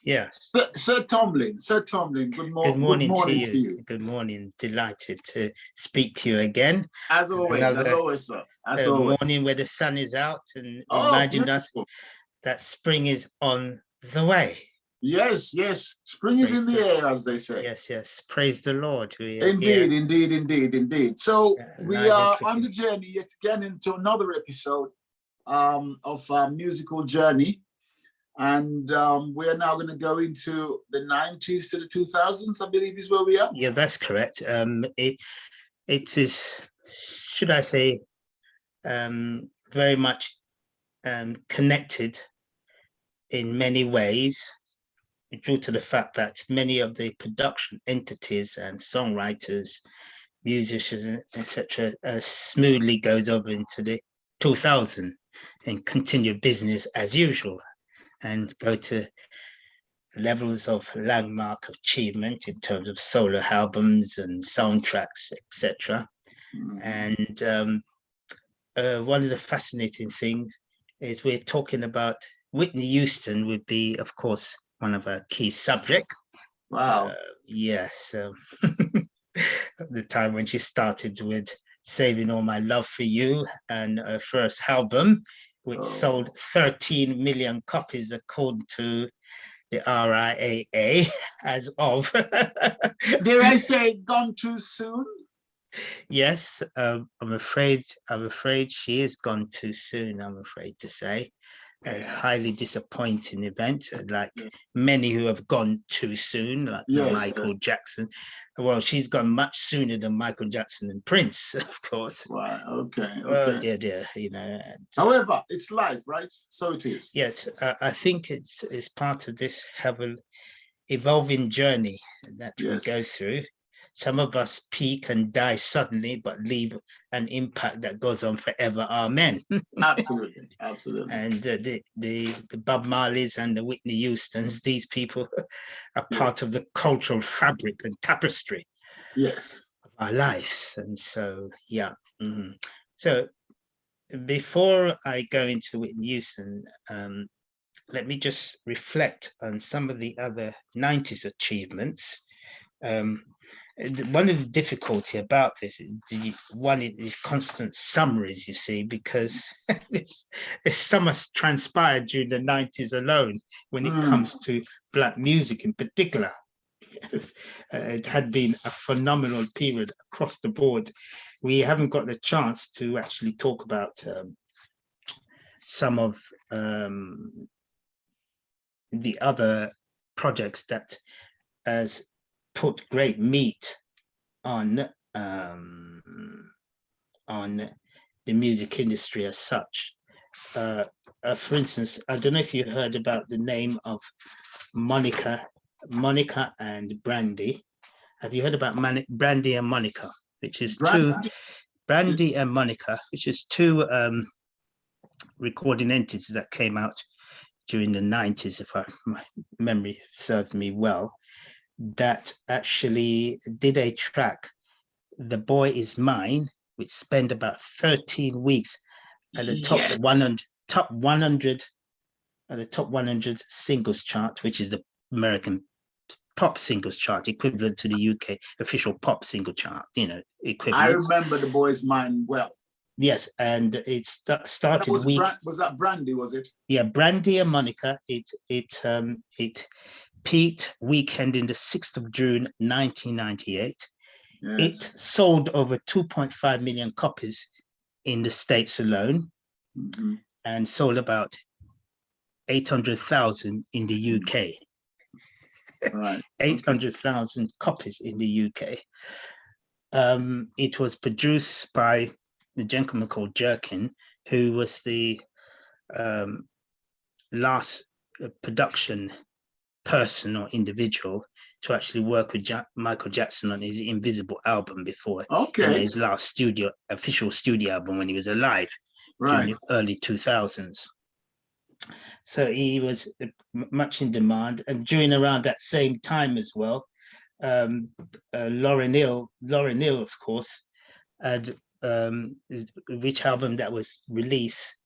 Yes. Sir Tomlin, Good good morning to morning you. to you. Good morning. Delighted to speak to you again. As always, sir. As always. Morning where the sun is out and Oh, reminding us that spring is on the way. Yes. Spring is in the air, as they say. Yes. Praise the Lord. Indeed. So we are on the journey yet again into another episode of our musical journey. And we are now going to go into the 90s to the 2000s, I believe is where we are. Yeah, that's correct. It is, should I say, very much connected in many ways due to the fact that many of the production entities and songwriters, musicians, etc., smoothly goes over into the 2000 and continue business as usual and go to levels of landmark achievement in terms of solo albums and soundtracks, etc. And one of the fascinating things is we're talking about Whitney Houston would be, of course, one of our key subjects. Wow. Yes. The time when she started with Saving All My Love for You and her first album, which sold 13 million copies according to the RIAA as of. Did I say gone too soon? Yes, I'm afraid she is gone too soon, I'm afraid to say. A highly disappointing event, like many who have gone too soon, like Michael Jackson. Well, she's gone much sooner than Michael Jackson and Prince, of course. Wow, okay. Oh, dear, you know. However, it's life, right? So it is. Yes, I think it's part of this evolving journey that we go through. Some of us peak and die suddenly, but leave an impact that goes on forever. Amen. Absolutely. And the Bob Marleys and the Whitney Houstons, these people are part of the cultural fabric and tapestry of our lives. And so, So before I go into Whitney Houston, let me just reflect on some of the other 90s achievements. One of the difficulty about this is constant summaries, you see, because there's so much transpired during the 90s alone when it comes to Black music in particular. It had been a phenomenal period across the board. We haven't got the chance to actually talk about some of the other projects that has put great meat on the music industry as such. For instance, I don't know if you heard about the name of Monica and Brandy. Have you heard about Brandy and Monica, which is Brandy and Monica, which is two recording entities that came out during the 90s, if my memory serves me well, that actually did a track, The Boy Is Mine, which spent about 13 weeks at the top 100 singles chart, which is the American pop singles chart, equivalent to the UK official pop single chart, equivalent. I remember The Boy Is Mine well. Yes, and it started. Was that Brandy? Was it? Yeah, Brandy and Monica. It peaked weekend in the 6th of June, 1998. Yes. It sold over 2.5 million copies in the States alone, and sold about 800,000 in the UK. Right. 800,000 copies in the UK. It was produced by the gentleman called Jerkin, who was the last production person or individual to actually work with Michael Jackson on his Invisible album before his last official studio album when he was alive during the early 2000s. So he was much in demand, and during around that same time as well, Lauryn Hill, of course, had which album that was released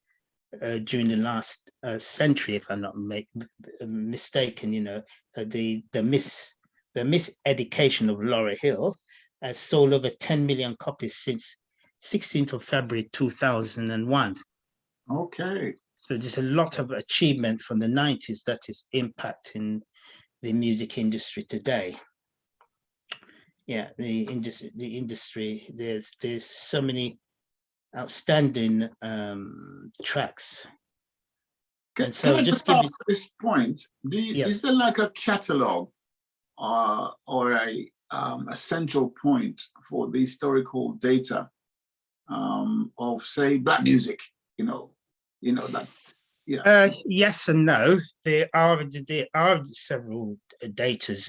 during the last century, if I'm not mistaken. The miseducation of Laura Hill has sold over 10 million copies since 16th of February 2001. Okay. So there's a lot of achievement from the 90s that is impacting the music industry today. Yeah, the industry. There's so many outstanding tracks. Can I just ask at this point, is there like a catalog or a central point for the historical data of, say, Black music? Yes and no. There are several datas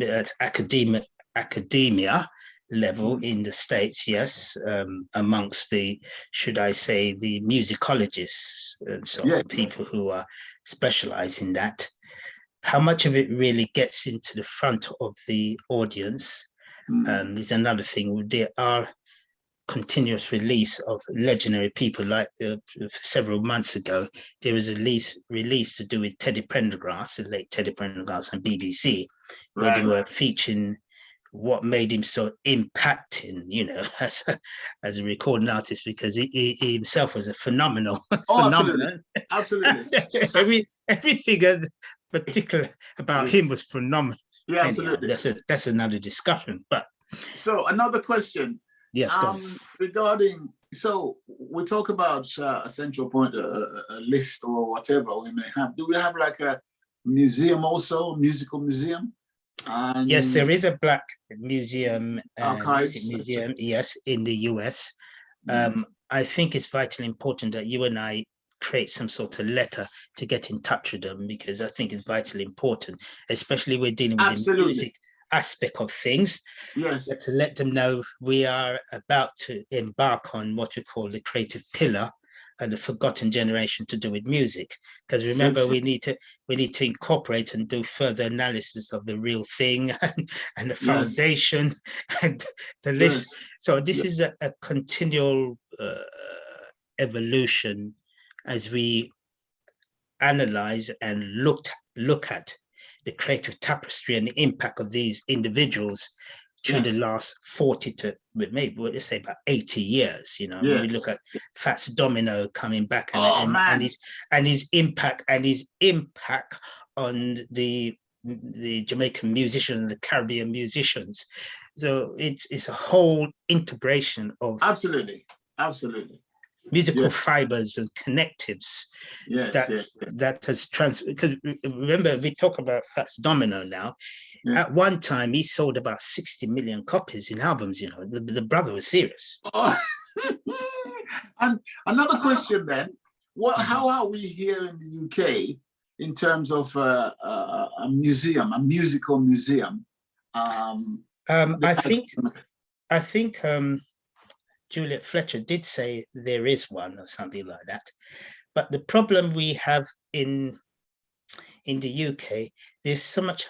at academia level in the States, yes, amongst the, should I say, the musicologists, people who are specialized in that. How much of it really gets into the front of the audience is another thing. There are continuous release of legendary people, like several months ago, there was a release to do with Teddy Pendergrass, the late Teddy Pendergrass on BBC, where they were featuring what made him so impacting, as a recording artist, because he himself was a phenomenon. Absolutely. Everything particular about him was phenomenal. Yeah, absolutely. That's another discussion. But so another question. Yes. Regarding, so we talk about a central point, a list or whatever we may have. Do we have like a museum also, a musical museum? And yes, there is a Black museum, archives, museum, yes, in the US. I think it's vitally important that you and I create some sort of letter to get in touch with them, because I think it's vitally important, especially we're dealing with the music aspect of things. Yes. To let them know we are about to embark on what we call the creative pillar and the forgotten generation to do with music. Because remember, we need to incorporate and do further analysis of the real thing and the foundation and the list. So this is a continual evolution as we analyze and look at the creative tapestry and the impact of these individuals through the last 40 to maybe let's say about 80 years. When we look at Fats Domino coming back and his impact on the Jamaican musicians and the Caribbean musicians. So it's a whole integration of absolutely musical fibers and connectives that has transferred. Because remember, we talk about Fats Domino now. At one time, he sold about 60 million copies in albums. The brother was serious. And another question then: how are we here in the UK in terms of a museum, a musical museum? I think. Juliet Fletcher did say there is one or something like that. But the problem we have in the UK, there's so much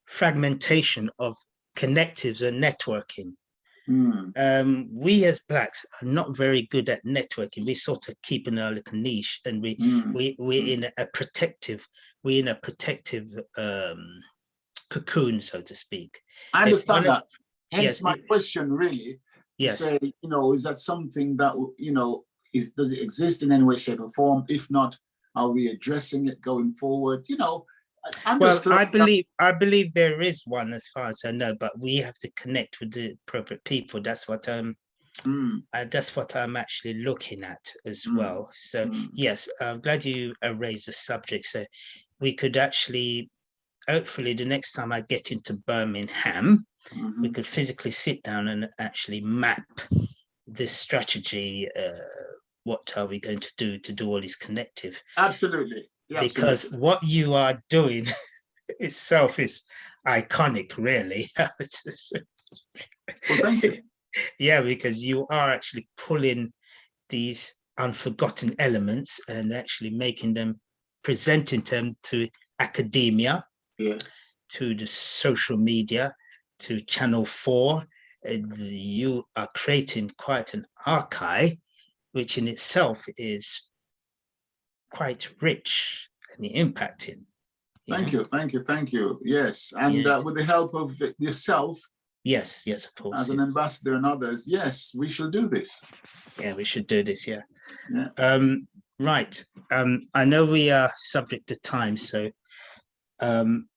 fragmentation of connectives and networking. We as Blacks are not very good at networking. We sort of keep in our little niche, and we're in a protective cocoon, so to speak. I understand that. Hence my question, really. To say, is that something that, does it exist in any way, shape, or form? If not, are we addressing it going forward? Well, I believe there is one, as far as I know, but we have to connect with the appropriate people. That's what I'm actually looking at as well. So yes, I'm glad you raised the subject. So we could actually, hopefully, the next time I get into Birmingham, we could physically sit down and actually map this strategy. What are we going to do all this connective? Absolutely. Yeah, because what you are doing itself is iconic, really. Well, thank you. Yeah, because you are actually pulling these unforgotten elements and actually making them, presenting them to academia, to the social media, to Channel 4. You are creating quite an archive which in itself is quite rich and impacting. Thank you. Yes, and with the help of yourself. Yes, of course. As an ambassador and others, yes, we should do this. Yeah, we should do this, yeah. Right. I know we are subject to time, so I'm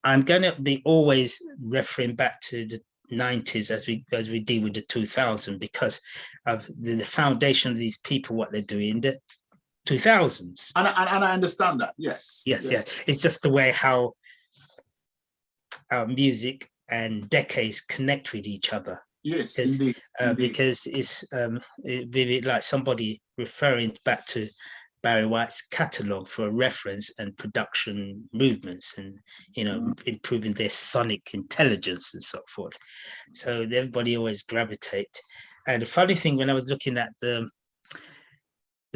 going to be always referring back to the 90s as we deal with the 2000s, because of the foundation of these people, what they're doing in the 2000s. And I understand that, yes. Yes. It's just the way how our music and decades connect with each other. Yes, indeed. Because it's like somebody referring back to Barry White's catalog for a reference and production movements, and improving their sonic intelligence and so forth. So everybody always gravitate. And the funny thing, when I was looking at the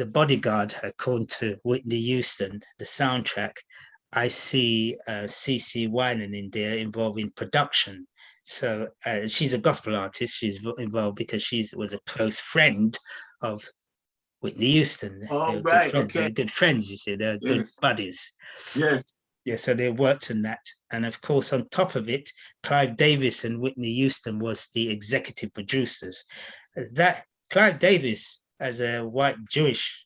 Bodyguard, according to Whitney Houston, the soundtrack, I see CeCe Winans in there involving production. So she's a gospel artist. She's involved because she was a close friend of Whitney Houston. Oh, right, okay. They're good friends, you see. They're good buddies. Yes. Yeah, so they worked on that. And of course, on top of it, Clive Davis and Whitney Houston was the executive producers. That Clive Davis, as a white Jewish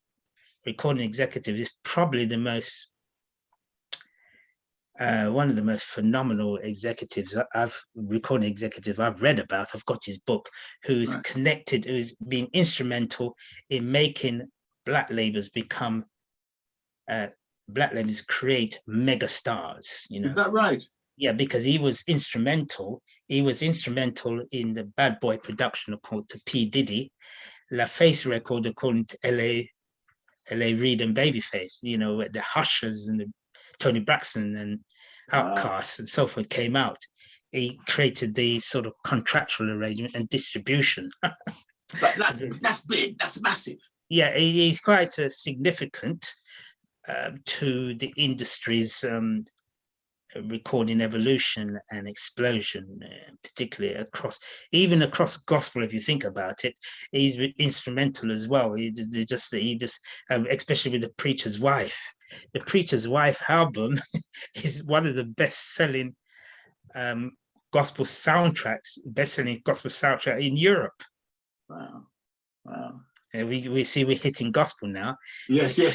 recording executive, is probably the most one of the most phenomenal recording executives I've read about. I've got his book, who's connected, who's been instrumental in making black labels create mega stars. Is that right? Yeah, because he was instrumental. He was instrumental in the Bad Boy production according to P. Diddy, La Face record according to L.A. Reid and Babyface. The Hushers and the Tony Braxton and Outkast and so forth came out. He created the sort of contractual arrangement and distribution. That's big. That's massive. Yeah, he's quite significant to the industry's recording evolution and explosion, particularly across gospel. If you think about it, he's instrumental as well. He just especially with The Preacher's Wife. The Preacher's Wife album is one of the best-selling gospel soundtracks, best-selling gospel soundtrack in Europe. Wow. We see we're hitting gospel now. Yes. It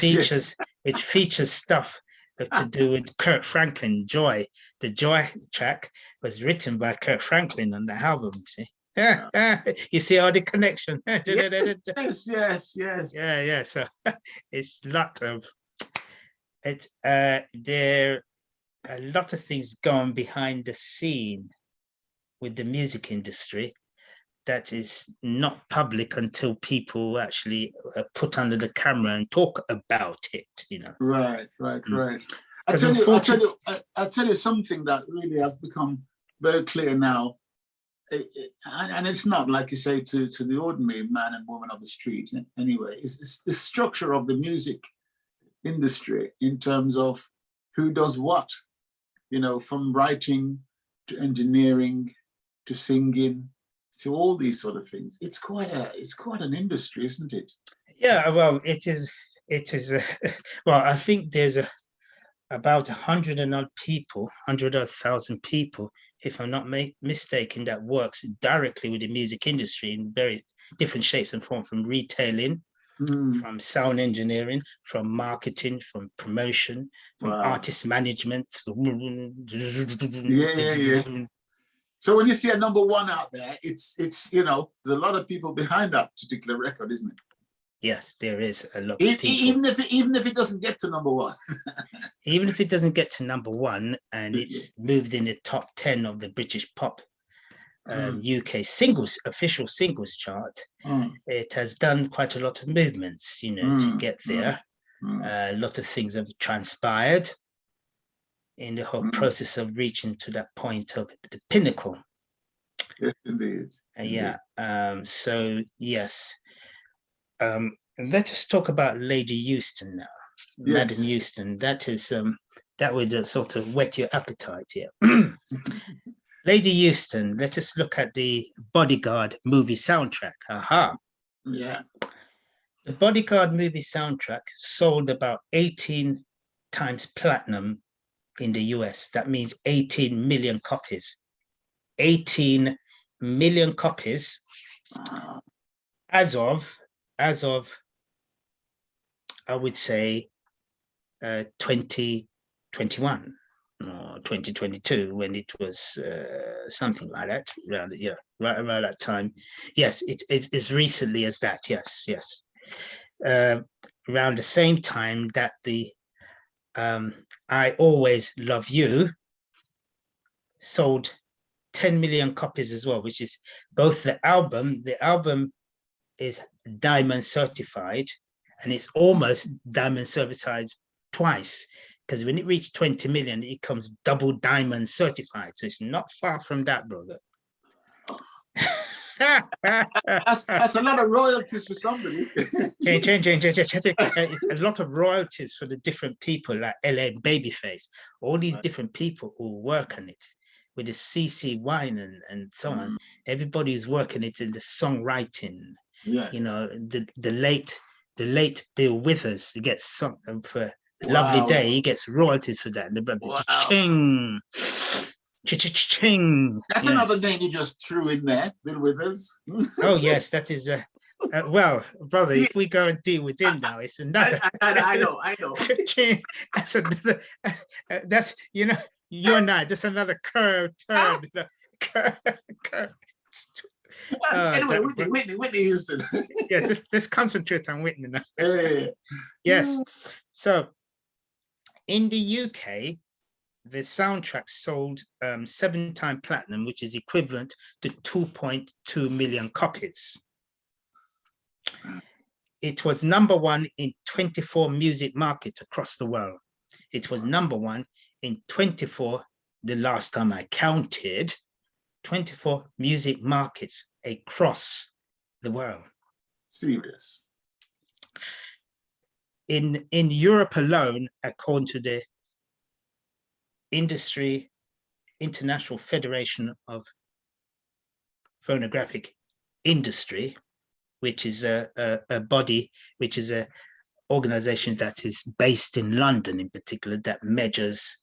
features stuff to do with Kirk Franklin, Joy. The Joy track was written by Kirk Franklin on the album, you see. You see all the connection. Yes. Yeah. So it's a lot of there are a lot of things going behind the scene with the music industry that is not public until people actually put under the camera and talk about it, Right. I'll tell you something that really has become very clear now. And it's not, like you say, to the ordinary man and woman of the street anyway. It's the structure of the music industry in terms of who does what, from writing to engineering to singing to all these sort of things. It's quite an industry, isn't it? Yeah, well, it is. Well, I think there's about 100,000 people, if I'm not mistaken, that works directly with the music industry in very different shapes and forms, from retailing, from sound engineering, from marketing, from promotion, from artist management. Yeah. So when you see a number one out there, it's there's a lot of people behind that particular record, isn't it? Yes, there is a lot of people. Even if it doesn't get to number one. Even if it doesn't get to number one, and it's moved in the top 10 of the British pop UK official singles chart, it has done quite a lot of movements, to get there. A lot of things have transpired in the whole process of reaching to that point of the pinnacle. Yes, indeed. So yes. And let's just talk about Lady Houston now. Yes. Madam Houston, that would sort of whet your appetite here. Lady Houston, let us look at the Bodyguard movie soundtrack. Aha. Yeah. The Bodyguard movie soundtrack sold about 18 times platinum in the US. That means 18 million copies. 18 million copies as of I would say 2021 or 2022, when it was something like that, right around that time. Yes, it's as recently as that. Yes. Around the same time that the I Always Love You sold 10 million copies as well, which is both the album. The album is diamond certified, and it's almost diamond certified twice, because when it reached 20 million, it comes double diamond certified. So it's not far from that, brother. That's a lot of royalties for somebody. It's a lot of royalties for the different people, like LA Babyface, all these different people who work on it with the CC Wine and so on. Everybody who's working it in the songwriting. Yeah. You know, the late Bill Withers, he gets something for Lovely Day, he gets royalties for that. And the brother ching. That's another name you just threw in there, Bill Withers. Oh yes, that is well, brother, if we go and deal with him now, it's another. I know. That's another. That's, you know, you and I. That's another curve turn. Curve. Anyway, Whitney Houston. Yes, let's concentrate on Whitney now. Hey. Yes. So, in the UK, the soundtrack sold 7-time platinum, which is equivalent to 2.2 million copies. It was #1 in 24 music markets across the world. It was #1 in 24, the last time I counted, 24 music markets across the world. Serious. In Europe alone, according to the International Federation of Phonographic Industry, which is a body, which is a organization that is based in London in particular, that measures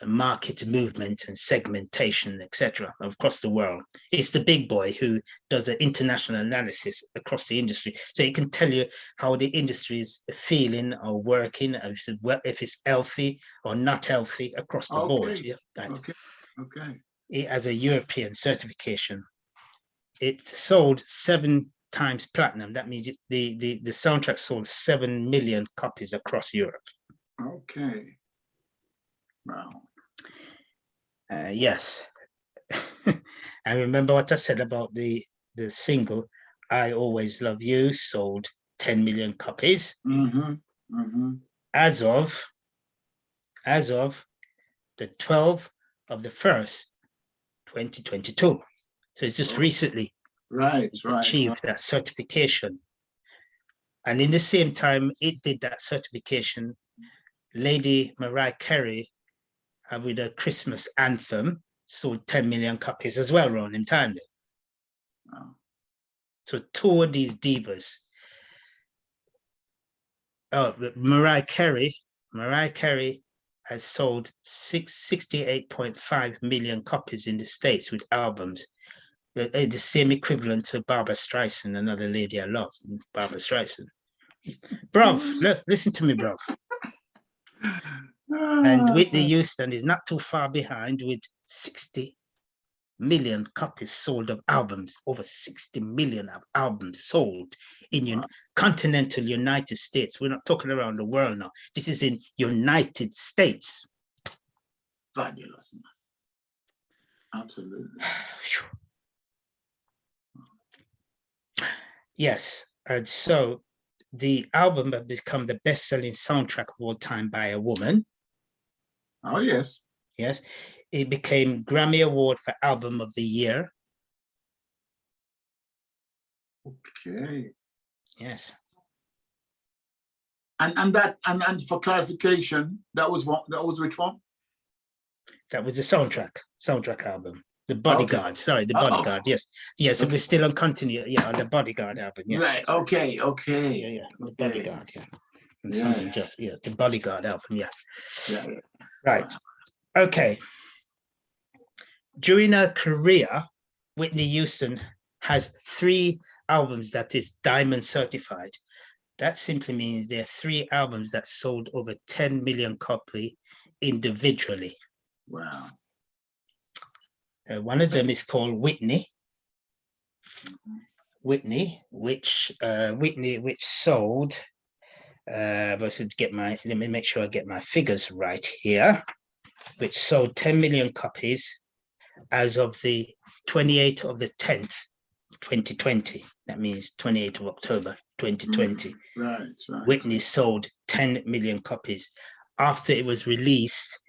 market movement and segmentation, etc., across the world. It's the big boy who does an international analysis across the industry, so it can tell you how the industry is feeling or working, if it's healthy or not healthy across the board. Yeah, okay. It has a European certification. It sold 7 times platinum. That means the soundtrack sold 7 million copies across Europe. Okay. Wow. Yes. I remember what I said about the single I Always Love You sold 10 million copies as of the 12th of the 1st, 2022. So it's just recently achieved that certification. And in the same time it did that certification, Lady Mariah Carey, with a Christmas anthem, sold 10 million copies as well around in time. Wow. So 2 of these divas. Oh, Mariah Carey has sold 68.5 million copies in the States with albums. The same equivalent to Barbara Streisand, another lady I love, Barbara Streisand. Bruv, listen to me, bruv. And Whitney Houston is not too far behind with 60 million copies sold of albums, over 60 million of albums sold in continental United States. We're not talking around the world now. This is in United States. Fabulous, man. Absolutely. Yes, and so the album has become the best-selling soundtrack of all time by a woman. Oh, yes. Yes. It became Grammy Award for Album of the Year. Okay. Yes. And for clarification, that was what? That was which one? That was the soundtrack album. The Bodyguard. Okay. Sorry, the Bodyguard. Yes, yes. Okay. We're still on continue. Yeah, on the Bodyguard album. Yes. Right. Okay. Okay. Yeah, yeah. The Okay. Bodyguard. Yeah. And something. Yes. Yeah, the Bodyguard album. Yeah. Yeah. Yeah. Right. Wow. Okay. During her career, Whitney Houston has 3 albums that is diamond certified. That simply means there are 3 albums that sold over 10 million copies individually. Wow. One of them is called Whitney. Whitney, which sold. Let me make sure I get my figures right here. Which sold 10 million copies as of the 28th of the 10th, 2020. That means 28th of October, 2020. Right. Whitney sold 10 million copies after it was released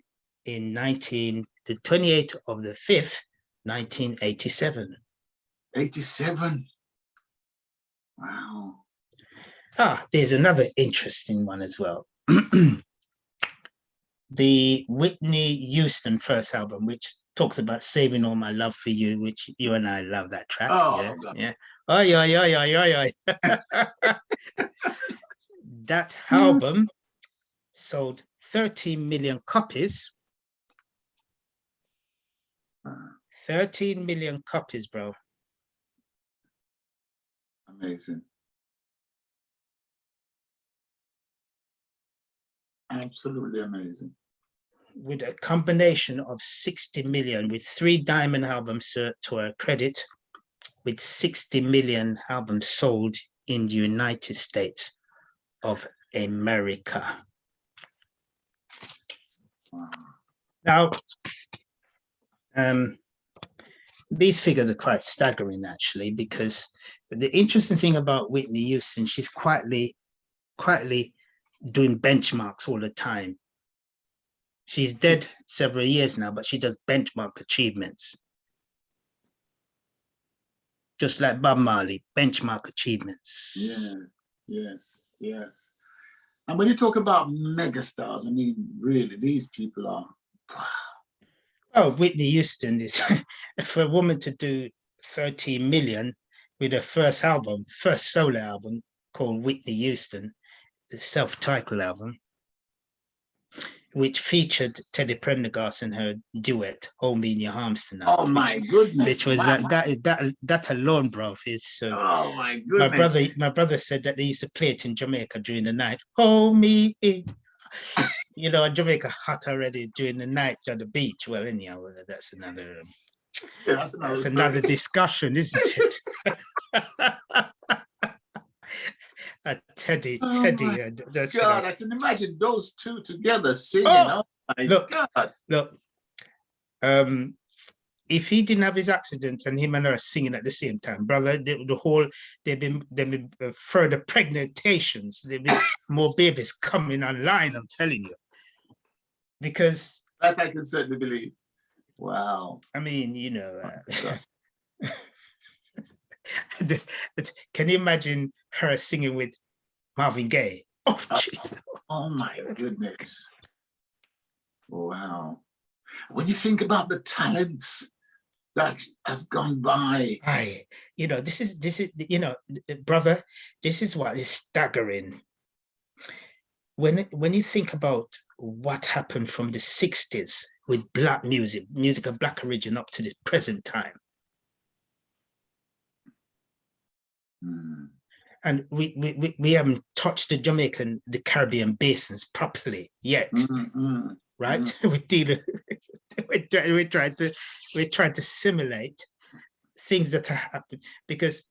in the 28th of the 5th, 1987. 87. Wow. There's another interesting one as well. The Whitney Houston first album, which talks about saving all my love for you, which you and I love that track. Oh, yes, God. Yeah. Oh, yeah. That album sold 13 million copies. 13 million copies, bro. Amazing. Absolutely amazing. With a combination of 60 million, with 3 diamond albums to her credit, with 60 million albums sold in the United States of America. Wow. Now, these figures are quite staggering, actually, because the interesting thing about Whitney Houston, she's quietly doing benchmarks all the time. She's dead several years now, but she does benchmark achievements. Just like Bob Marley, benchmark achievements. Yes. And when you talk about megastars, I mean, really, these people are. Oh, Whitney Houston is, for a woman to do 13 million with her first solo album called Whitney Houston, the self-titled album, which featured Teddy Prendergast and her duet "Hold Me in Your Arms Tonight." Oh my goodness! Which was that alone, bro, is. Oh my goodness! My brother said that they used to play it in Jamaica during the night. Hold me in. You know, Jamaica hot already during the night on the beach. Well, anyhow, that's another. That's another discussion, isn't it? Teddy. God, I can imagine those two together singing. Oh my God! Look, if he didn't have his accident and him and her singing at the same time, brother, there've been further pregnantations. There've been more babies coming online. I'm telling you, because that I can certainly believe. Wow. I mean, you know. Can you imagine her singing with Marvin Gaye? Oh, Jesus. Oh my goodness. Wow. When you think about the talents that has gone by. This is, brother, this is what is staggering. When you think about what happened from the 60s with black music of black origin up to the present time. And we haven't touched the Caribbean basins properly yet, right? We're trying to simulate things that are happening, because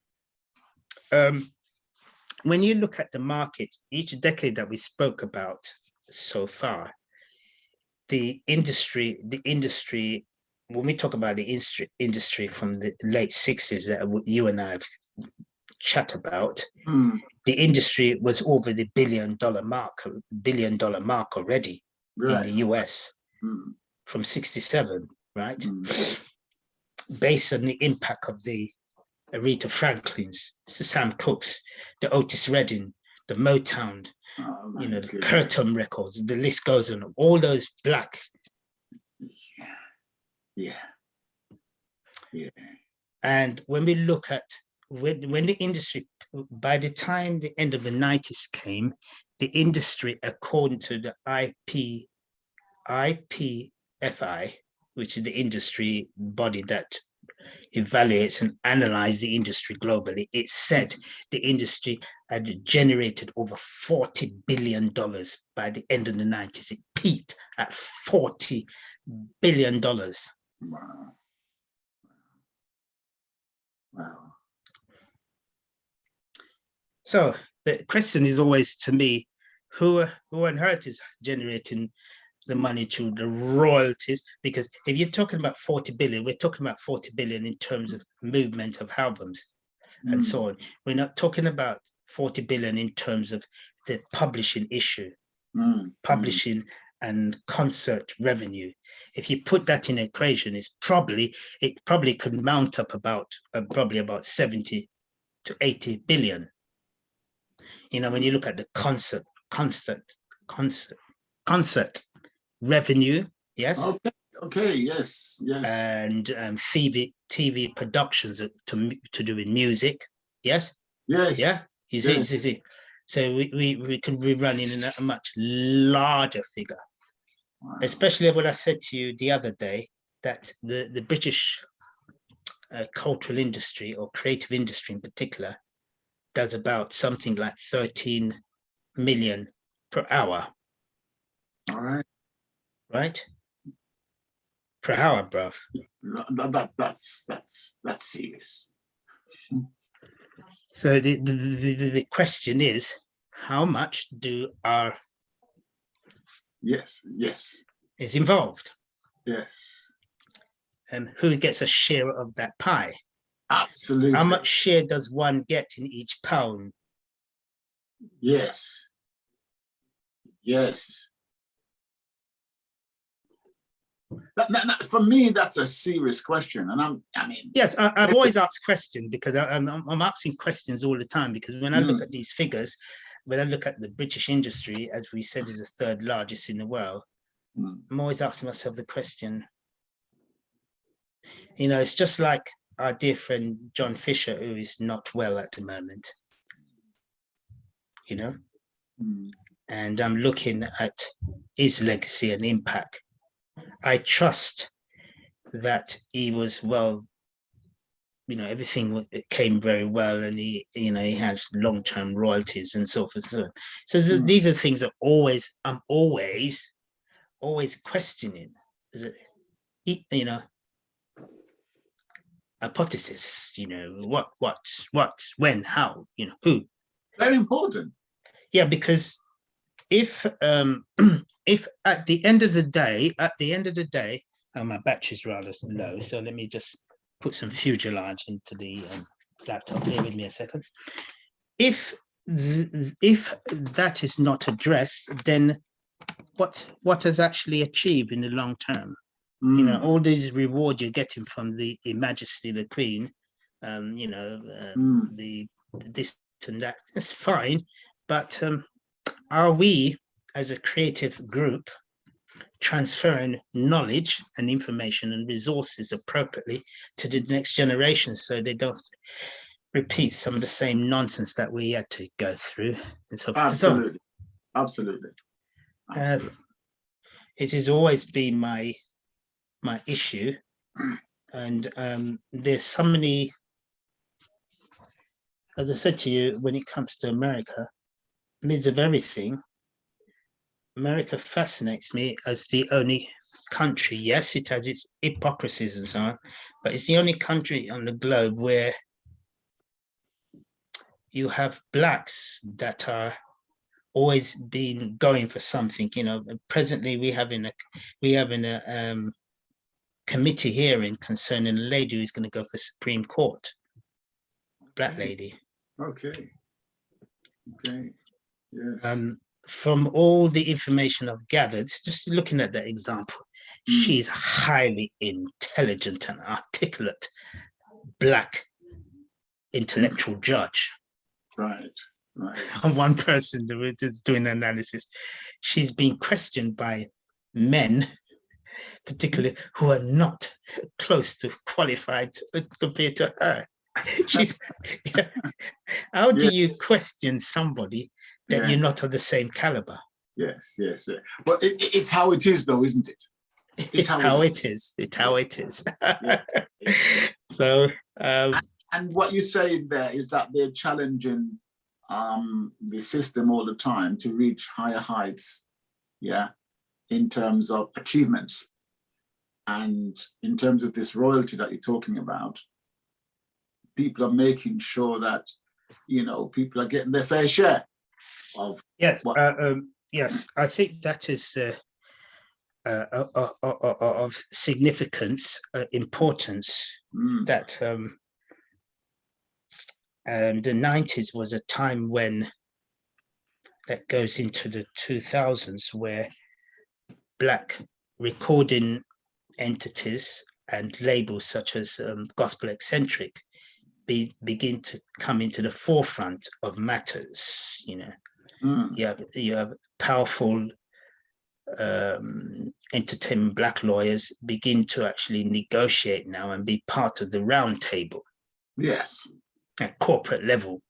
when you look at the market, each decade that we spoke about so far, the industry, when we talk about the industry from the late 60s that you and I have chat about, the industry was over the billion dollar mark already in the US from 67, right? Based on the impact of the Aretha Franklin's, Sam Cooke's, the Otis Redding, the Motown, the Curtom records, the list goes on, all those black. Yeah. Yeah. And when we look at when the industry, by the time the end of the 90s came, the industry, according to the IPFI, which is the industry body that evaluates and analyzes the industry globally, it said the industry had generated over $40 billion by the end of the 90s. It peaked at $40 billion. Wow. Wow. So the question is always to me, who on earth is generating the money through the royalties? Because if you're talking about 40 billion, we're talking about 40 billion in terms of movement of albums and so on. We're not talking about 40 billion in terms of the publishing issue, publishing and concert revenue. If you put that in equation, it probably could mount up about probably about 70 to 80 billion. You know, when you look at the concert revenue, yes. Okay, yes. And TV productions to do with music, yes. Yes. Yeah. You see. So we could be running in a much larger figure. Wow. Especially what I said to you the other day, that the British cultural industry or creative industry in particular does about something like 13 million per hour. All right. Right? Per hour, bruv. That's serious. So the question is, how much do our is involved? Yes. And who gets a share of that pie? Absolutely. How much share does one get in each pound? Yes. For me, that's a serious question, and yes, I've always asked questions because I'm asking questions all the time, because when I look at these figures, when I look at the British industry, as we said, is the third largest in the world, I'm always asking myself the question. You know, it's just like our dear friend John Fisher, who is not well at the moment. You know, and I'm looking at his legacy and impact. I trust that he was well, you know, everything came very well, and he has long-term royalties and so forth. So these are things that I'm always questioning. Is it, you know, hypothesis, you know, what, when, how, you know, who. Very important. Yeah, because if at the end of the day, my battery's rather low, so let me just put some fuselage into the laptop. Bear with me a second. If that is not addressed, then what has actually achieved in the long term? You know, all these rewards you're getting from the Majesty, the Queen, you know, the this and that, that's fine, but are we as a creative group transferring knowledge and information and resources appropriately to the next generation, so they don't repeat some of the same nonsense that we had to go through? And so Absolutely. It has always been my issue, and there's so many, as I said to you, when it comes to America, midst of everything, America fascinates me as the only country. Yes, it has its hypocrisies and so on, but it's the only country on the globe where you have blacks that are always been going for something. You know, presently we have in a committee hearing concerning a lady who's going to go for Supreme Court, black lady. Okay. Yes. From all the information I've gathered, just looking at that example, she's highly intelligent and articulate black intellectual judge. Right. And one person doing the analysis, she's been questioned by men particularly who are not close to qualified compared to her. She's, how do Yeah. you question somebody that Yeah. you're not of the same caliber? Yes, yes. Well, it's how it is, though, isn't it? It's how it is. It's how it is. So, and what you're saying there is that they're challenging the system all the time to reach higher heights, yeah, in terms of achievements. And in terms of this royalty that you're talking about, people are making sure that, you know, people are getting their fair share of yes, what. yes, I think that is of significance, importance, that the 90s was a time when, that goes into the 2000s, where Black recording entities and labels such as Gospel Eccentric begin to come into the forefront of matters. You know, you have powerful entertainment Black lawyers begin to actually negotiate now and be part of the round table. Yes. At corporate level.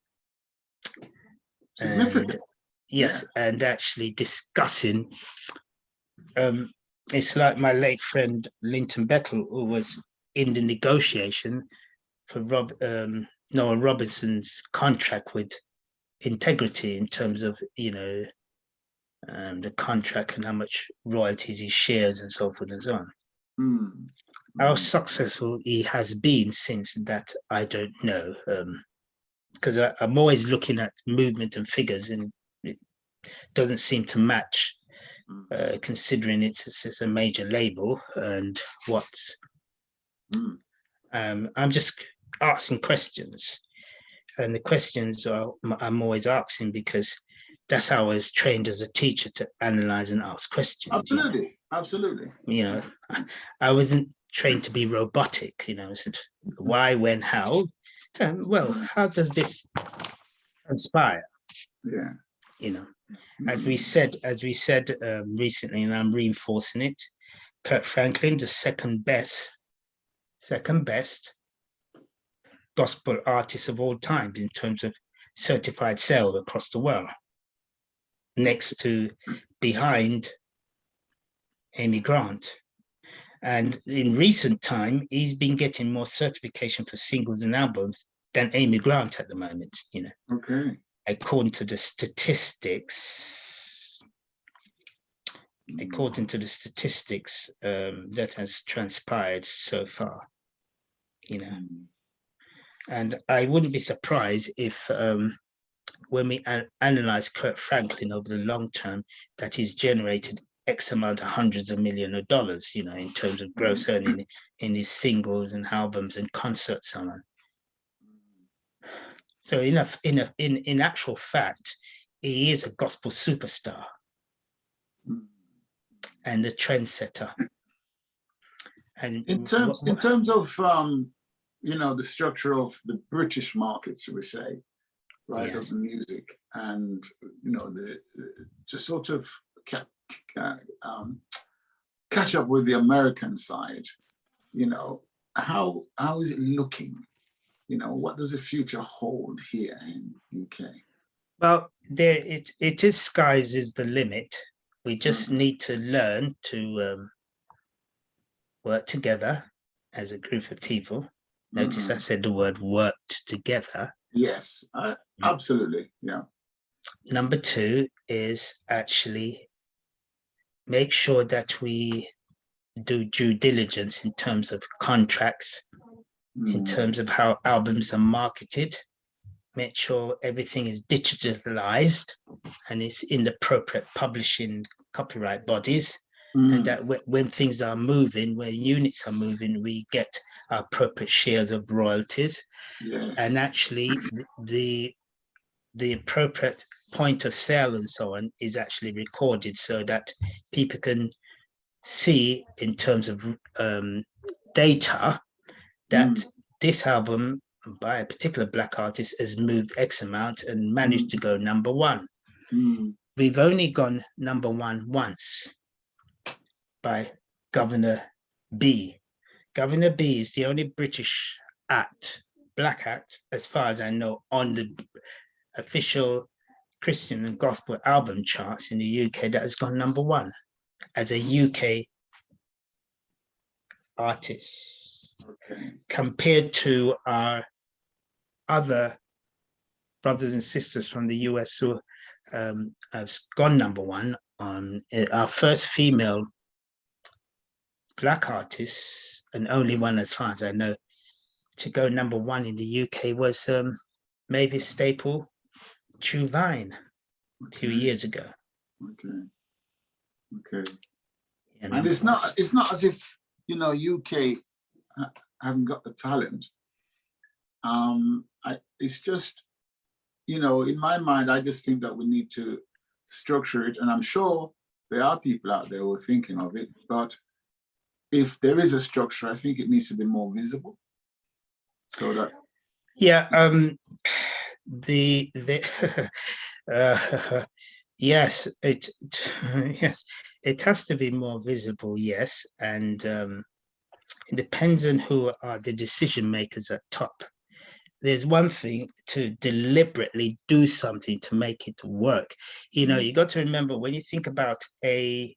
Significant. And, yes, yeah. And actually discussing, it's like my late friend Linton Bettle, who was in the negotiation for Noah Robinson's contract with Integrity, in terms of, you know, the contract and how much royalties he shares and so forth and so on. How successful he has been since that, I don't know, because I'm always looking at movement and figures, and it doesn't seem to match, considering it's a major label and what's. I'm just asking questions, and the questions I'm always asking because that's how I was trained as a teacher, to analyze and ask questions. Absolutely, you know? Absolutely. You know, I wasn't trained to be robotic. You know, I said why, when, how. Well, how does this transpire? Yeah. You know, as we said recently, and I'm reinforcing it, Kirk Franklin, the second best gospel artist of all time in terms of certified sale across the world, next to, behind Amy Grant. And in recent time, he's been getting more certification for singles and albums than Amy Grant at the moment, you know. Okay. According to the statistics, that has transpired so far, you know. And I wouldn't be surprised if, when we analyze Kirk Franklin over the long term, that he's generated X amount of hundreds of millions of dollars, you know, in terms of gross earning in his singles and albums and concerts on. So in actual fact, he is a gospel superstar and a trendsetter. And in terms of you know, the structure of the British market, should we say, right, yes, of the music, and you know, to sort of catch up with the American side, you know, how is it looking? You know, what does the future hold here in UK? Well, it is, skies is the limit. We just need to learn to work together as a group of people. Notice I said the word worked together. Yes, absolutely. Yeah. Number two is actually make sure that we do due diligence in terms of contracts, in terms of how albums are marketed. Make sure everything is digitalized and is in the appropriate publishing copyright bodies, and that when things are moving, when units are moving, we get our appropriate shares of royalties. Yes. And actually the appropriate point of sale and so on is actually recorded, so that people can see in terms of data that this album by a particular Black artist has moved X amount and managed to go number one. We've only gone number one once by Governor B. Governor B is the only British black act, as far as I know, on the official Christian and gospel album charts in the UK that has gone #1 as a UK artist. Okay. Compared to our other brothers and sisters from the US who have gone #1 on our first female black artist, and only one as far as I know to go #1 in the UK was Mavis Staple Truvine a few years ago. Okay. And it's not as if, you know, UK haven't got the talent. It's just, you know, in my mind, I just think that we need to structure it, and I'm sure there are people out there who are thinking of it, but if there is a structure, I think it needs to be more visible. So that yes, it has to be more visible, yes, and it depends on who are the decision makers at top. There's one thing to deliberately do something to make it work. You know, you got to remember, when you think about a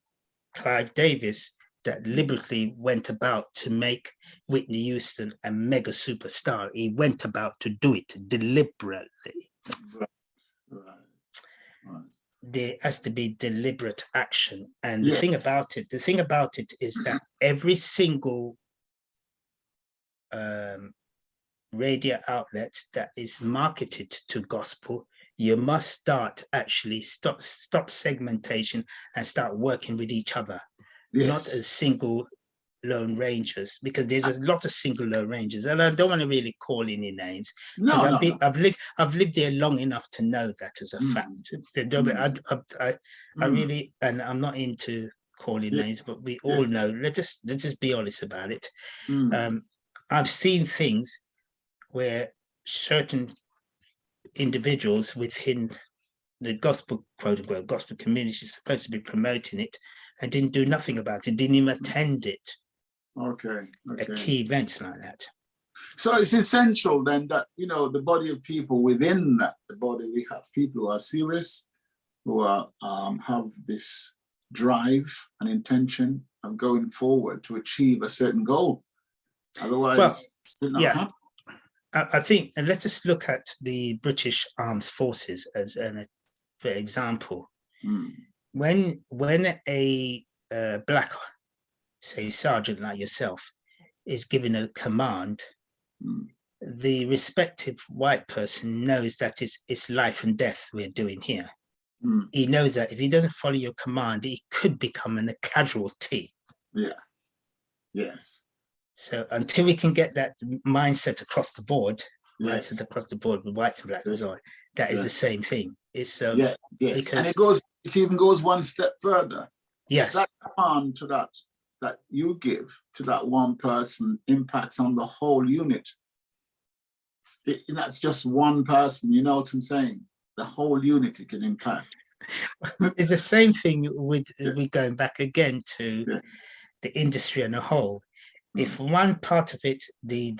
Clive Davis that deliberately went about to make Whitney Houston a mega superstar, he went about to do it deliberately. Right. There has to be deliberate action. And the thing about it is that every single radio outlet that is marketed to gospel, you must stop segmentation and start working with each other, not as single lone rangers, because there's a lot of single lone rangers, and I don't want to really call any names, because I've lived there long enough to know that as a fact. I really, and I'm not into calling names, but we all know. Let's just be honest about it. I've seen things where certain individuals within the gospel, quote unquote, gospel community is supposed to be promoting it and didn't do nothing about it, didn't even attend it. Okay. Key events like that. So it's essential then that, you know, the body of people within the body, we have people who are serious, who are have this drive and intention of going forward to achieve a certain goal. Otherwise, I think, and let us look at the British Armed Forces as for example. When a black, say, sergeant like yourself is given a command, the respective white person knows that it's life and death we're doing here. He knows that if he doesn't follow your command, he could become a casualty. So until we can get that mindset across the board, mindset across the board with whites and blacks and so on, that is the same thing. It's because and it even goes one step further. That command to that you give to that one person impacts on the whole unit. That's just one person, you know what I'm saying? The whole unit it can impact. It's the same thing with going back again to the industry as a whole. If one part of it, the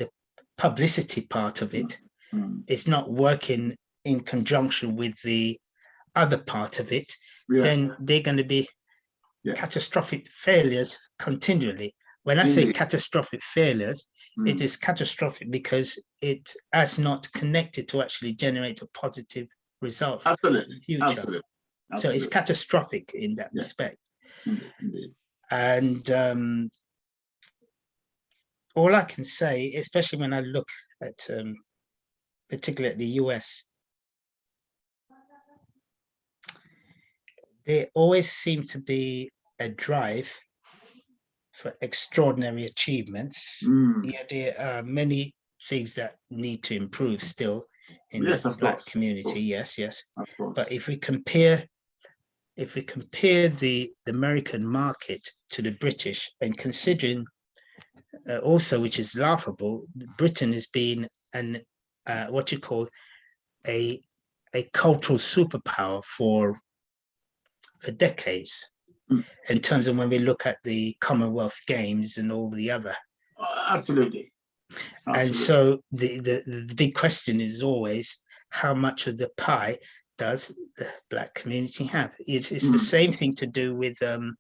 publicity part of it, is not working in conjunction with the other part of it, then they're going to be catastrophic failures continually. When I say catastrophic failures, it is catastrophic because it has not connected to actually generate a positive result for the future. Absolutely. So it's catastrophic in that respect. Indeed. And all I can say, especially when I look at particularly at the US, there always seems to be a drive for extraordinary achievements. There are many things that need to improve still in the Black community. Yes. But if we compare the American market to the British, and considering also, which is laughable, Britain has been what you call a cultural superpower for decades. in terms of when we look at the Commonwealth Games and all the other. Absolutely. And so the big question is always, how much of the pie does the Black community have? It's the same thing to do with the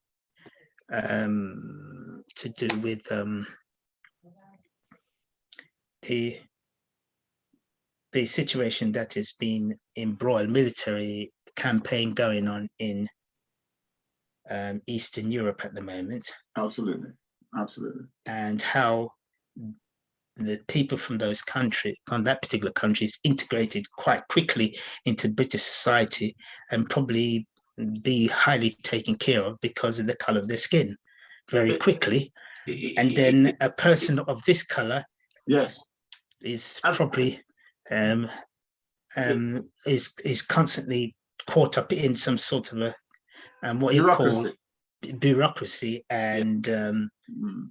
situation that has been embroiled, military campaign going on in Eastern Europe at the moment. Absolutely. And how the people from those countries, from that particular countries, integrated quite quickly into British society and probably be highly taken care of because of the color of their skin very quickly. And then a person of this color, yes, is probably is constantly caught up in some sort of a what you call bureaucracy and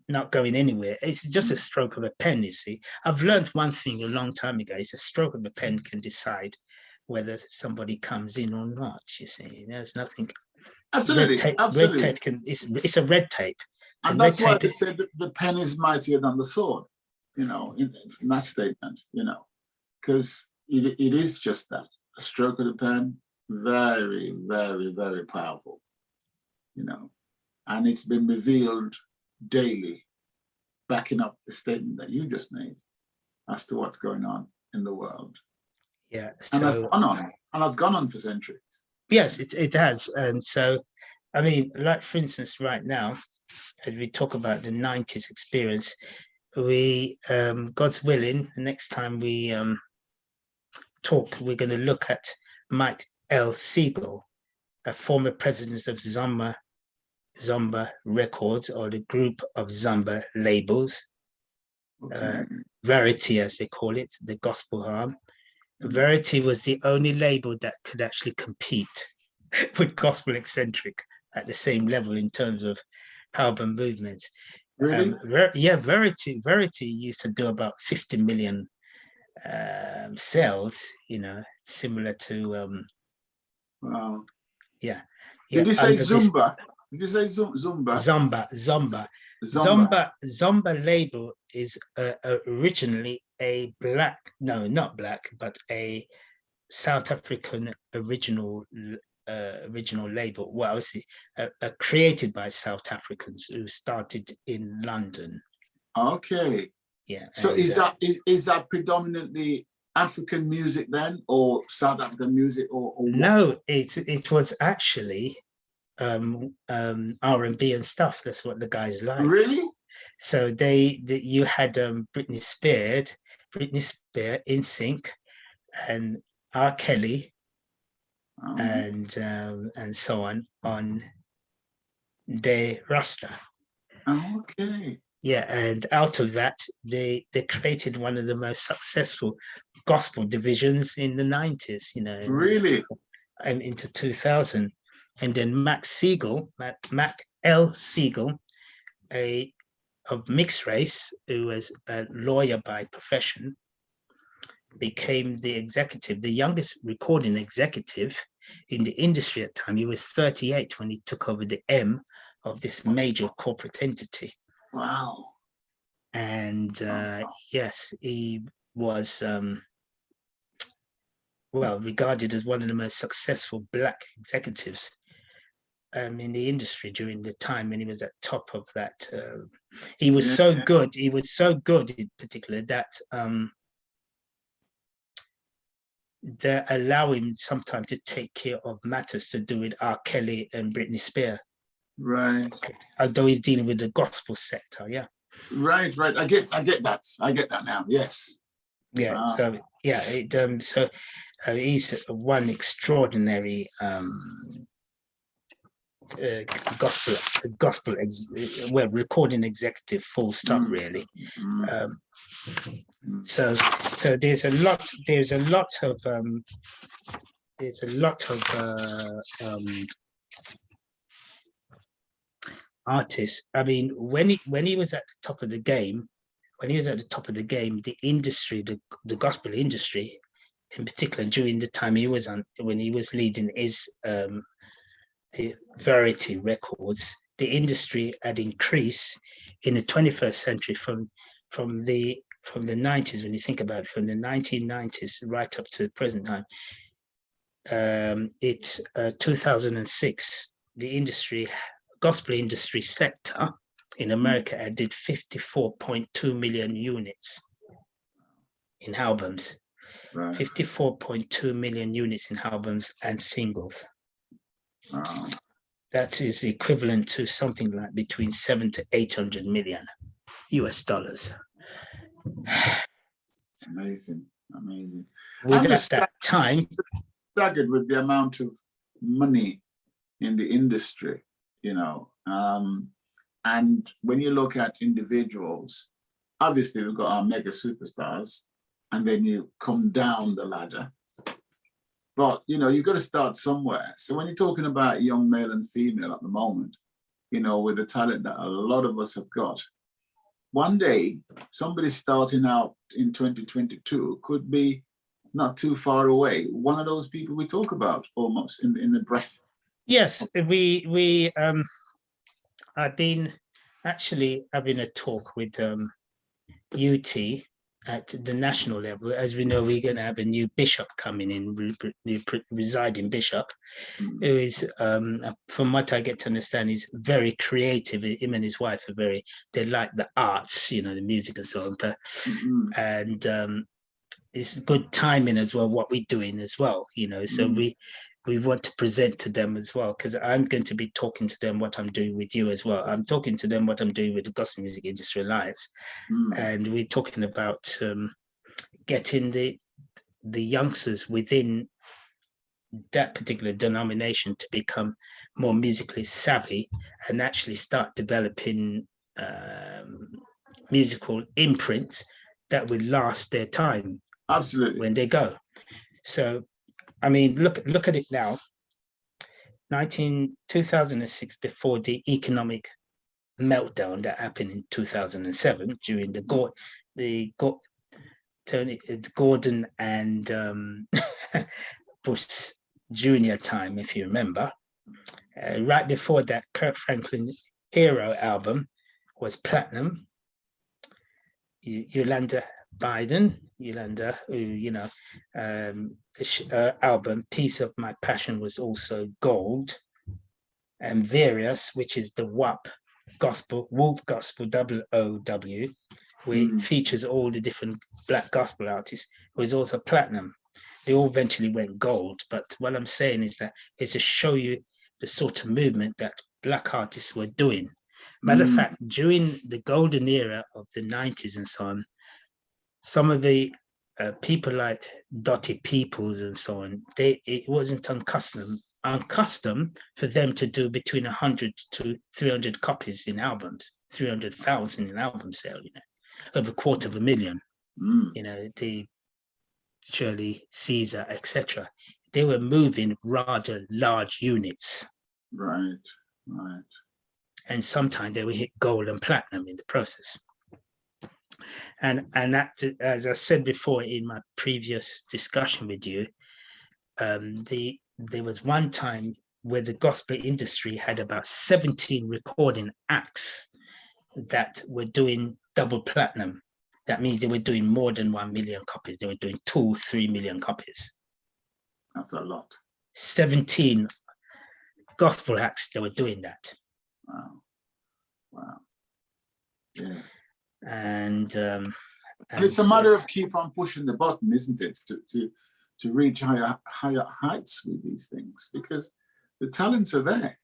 not going anywhere. It's just a stroke of a pen, you see. I've learned one thing a long time ago. It's a stroke of a pen can decide whether somebody comes in or not, you see. There's nothing. Absolutely. Red tape it's a red tape. And that's why they say that the pen is mightier than the sword, in that statement, because it is just that. A stroke of the pen, very, very, very powerful, and it's been revealed daily, backing up the statement that you just made as to what's going on in the world. Yeah. And that's gone on for centuries. Yes, it has. And so, I mean, like for instance, right now, as we talk about the 90s experience, we, God's willing, the next time we talk, we're going to look at Mike L. Siegel, a former president of Zomba Records, or the group of Zomba labels, Verity as they call it, the gospel arm. Verity was the only label that could actually compete with Gospel Eccentric at the same level in terms of album movements. Really? Verity used to do about 50 million sales, similar to wow. Yeah. Did you say Zumba? Did you say Zumba? Zomba label is originally a not black, but a South African original label. Well, created by South Africans who started in London. Okay. Yeah. So is that predominantly African music then, or South African music, or what? No, it was actually R&B and stuff. That's what the guys liked. Really? So you had Britney Spears, NSYNC, and R. Kelly, and so on their roster. Okay. Yeah, and out of that, they created one of the most successful gospel divisions in the 90s. Really? And into 2000. And then Mac L. Siegel, of mixed race, who was a lawyer by profession, became the youngest recording executive in the industry at the time. He was 38 when he took over the M of this major corporate entity. Wow. And yes, he was regarded as one of the most successful Black executives in the industry during the time when he was at top of that. He was so good in particular that they allow him sometimes to take care of matters to do with R. Kelly and Britney Spears. Right. Although he's dealing with the gospel sector, yeah. Right. I get that. I get that now. Yes. Yeah. So yeah, he's one extraordinary recording executive, full stop, really. So there's a lot of artists. I mean, when he was at the top of the game, the industry, the gospel industry, in particular, during the time when he was leading his the Verity Records, the industry had increased in the 21st century from the 90s. When you think about it, from the 1990s right up to the present time, 2006, the gospel industry sector in America did 54.2 million units in albums. Right. 54.2 million units in albums and singles. Wow. That is equivalent to something like between 700 to 800 million US dollars. Amazing. At that time, staggered with the amount of money in the industry, and when you look at individuals, obviously we've got our mega superstars, and then you come down the ladder. But, you've got to start somewhere. So when you're talking about young male and female at the moment, with the talent that a lot of us have got, one day, somebody starting out in 2022 could be not too far away. One of those people we talk about almost in the breath. Yes, I've been actually having a talk with UT at the national level. As we know, we're going to have a new bishop coming in, new residing bishop, who is, from what I get to understand, is very creative. Him and his wife are they like the arts, the music and so on. And it's good timing as well, what we're doing as well, so we want to present to them as well, because I'm going to be talking to them what I'm doing with you as well. I'm talking to them what I'm doing with the Gospel Music Industry Alliance. And we're talking about getting the youngsters within that particular denomination to become more musically savvy and actually start developing musical imprints that will last their time. Absolutely. When they go. So, I mean, look at it now. 2006, before the economic meltdown that happened in 2007 during the Gordon and Bush Jr. time, if you remember. Right before that, Kirk Franklin Hero album was platinum. Yolanda, album Piece of My Passion was also gold. And Various, which is the WAP gospel, WOOP gospel, WOW, which features all the different Black gospel artists, was also platinum. They all eventually went gold. But what I'm saying is that it's to show you the sort of movement that Black artists were doing. Matter of fact, during the golden era of the 90s and so on, some of the people like Dottie Peoples and so on, it wasn't unaccustomed for them to do between 100 to 300 copies in albums, 300,000 in album sale, over 250,000. The Shirley, Caesar, etc. They were moving rather large units. Right. And sometimes they would hit gold and platinum in the process. And that, as I said before in my previous discussion with you, there was one time where the gospel industry had about 17 recording acts that were doing double platinum. That means they were doing more than 1 million copies. They were doing 2-3 million copies. That's a lot. 17 gospel acts that were doing that. Wow. Yeah. And it's a matter of keep on pushing the button, isn't it, to reach higher heights with these things, because the talents are there.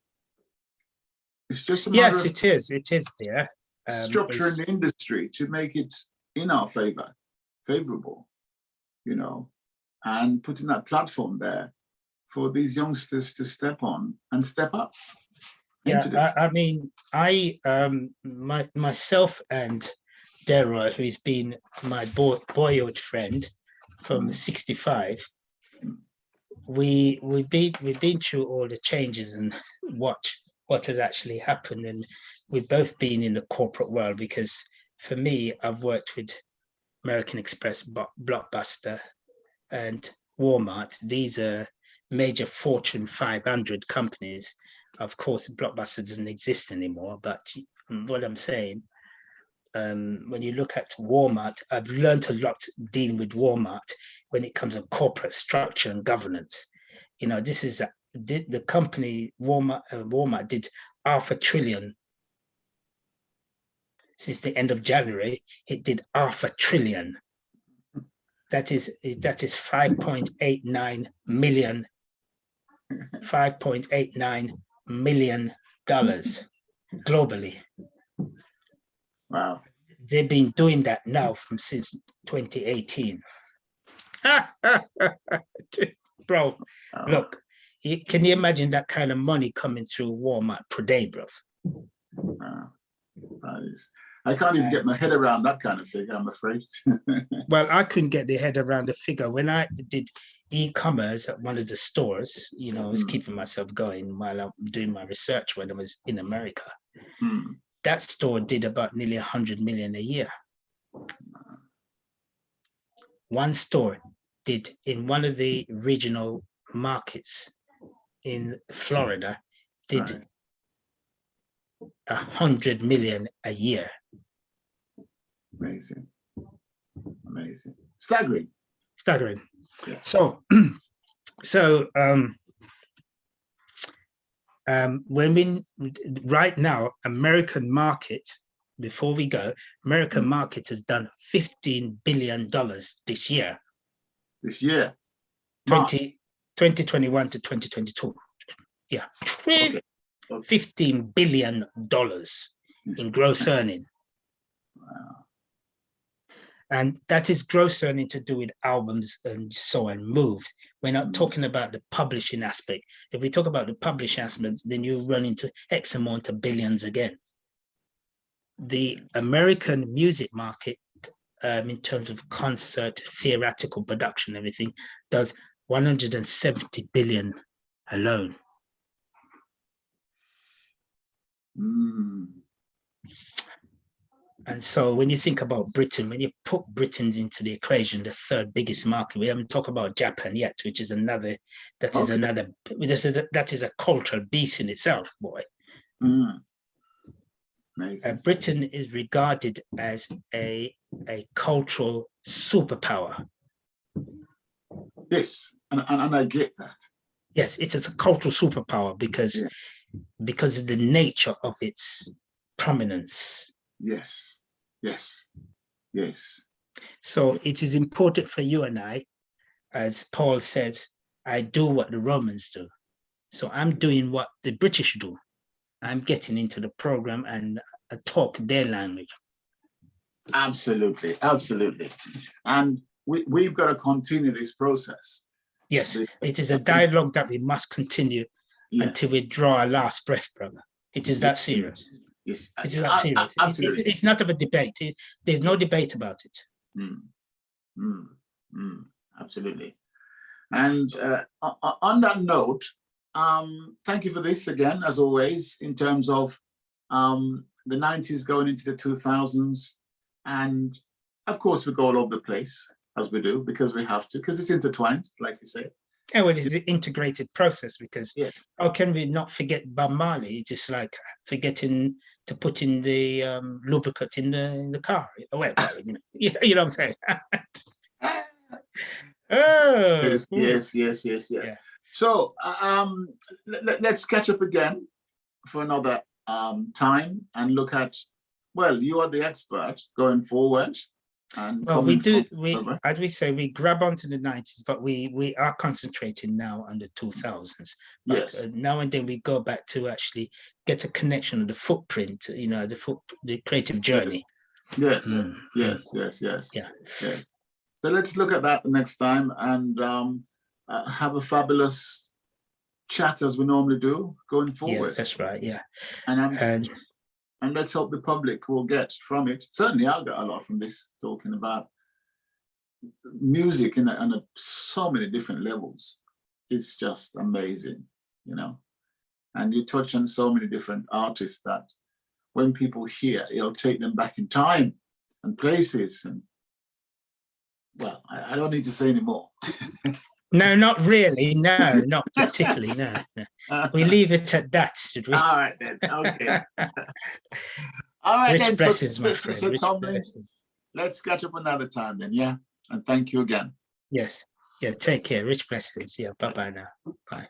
It's just a matter of it is there. Structuring the industry to make it in our favorable, and putting that platform there for these youngsters to step on and step up. Myself and Dara, who's been my boyhood friend from 65, we've been through all the changes and what has actually happened, and we've both been in the corporate world, because for me, I've worked with American Express, Blockbuster, and Walmart. These are major Fortune 500 companies of course, Blockbuster doesn't exist anymore. But what I'm saying, when you look at Walmart, I've learned a lot dealing with Walmart when it comes to corporate structure and governance. You know, this is the company Walmart did $500 billion. Since the end of January, it did $500 billion. That is 5.89 million globally. Wow. They've been doing that now since 2018. Bro, look, can you imagine that kind of money coming through Walmart per day, bro? Wow. I can't even get my head around that kind of figure, I'm afraid. Well, I couldn't get the head around the figure. When I did e-commerce at one of the stores, you know, I was keeping myself going while I'm doing my research when I was in America. That store did about nearly 100 million a year. One store did in one of the regional markets in Florida, did 100 million a year. Amazing. Staggering. Yeah. So when we right now, American market, before we go, American market has done $15 billion this year. 2021 to 2022. Yeah. Okay. $15 billion in gross earning. Wow. And that is gross earning to do with albums and so on moved. We're not talking about the publishing aspect. If we talk about the publishing aspect, then you run into X amount of billions again. The American music market, in terms of concert, theatrical production, everything, does 170 billion alone. And so when you think about Britain, when you put Britain into the equation, the third biggest market, we haven't talked about Japan yet, which is another, that is a cultural beast in itself, boy. Britain is regarded as a cultural superpower. Yes, and I get that. Yes, it is a cultural superpower because of the nature of its prominence. Yes. So it is important for you and I, as Paul says, I do what the Romans do. So I'm doing what the British do. I'm getting into the program and talk their language. Absolutely. And we've got to continue this process. Yes, it is a dialogue that we must continue until we draw our last breath, brother. It is that serious. Yes, it is that serious. Absolutely. It's not of a debate. There's no debate about it. Absolutely. And on that note, thank you for this again, as always, in terms of the 90s going into the 2000s. And of course, we go all over the place, as we do, because we have to, because it's intertwined, like you say. Yeah, well, it's an integrated process because how can we not forget Bob Marley? It's just like forgetting to put in the lubricant in the car. Well, you know what I'm saying? Yes. Yeah. So let's catch up again for another time and look at, well, you are the expert going forward. And well, as we say, we grab onto the 90s, but we are concentrating now on the 2000s. But now and then we go back to actually get a connection of the footprint, you know, the creative journey. Yes. So let's look at that next time and have a fabulous chat as we normally do going forward. Yes, that's right. Yeah. And let's hope the public will get from it. Certainly, I'll get a lot from this, talking about music on so many different levels. It's just amazing, you know. And you touch on so many different artists that when people hear, it'll take them back in time and places. And well, I don't need to say any more. No, not really. No, not particularly. No, no. We leave it at that, should we? All right then. Okay. All right Rich then. blessings, my friend. So Rich Tomlin, blessings. let's catch up another time then. Yeah. And thank you again. Yes. Yeah. Take care. Rich blessings. Yeah. Bye bye now. Bye.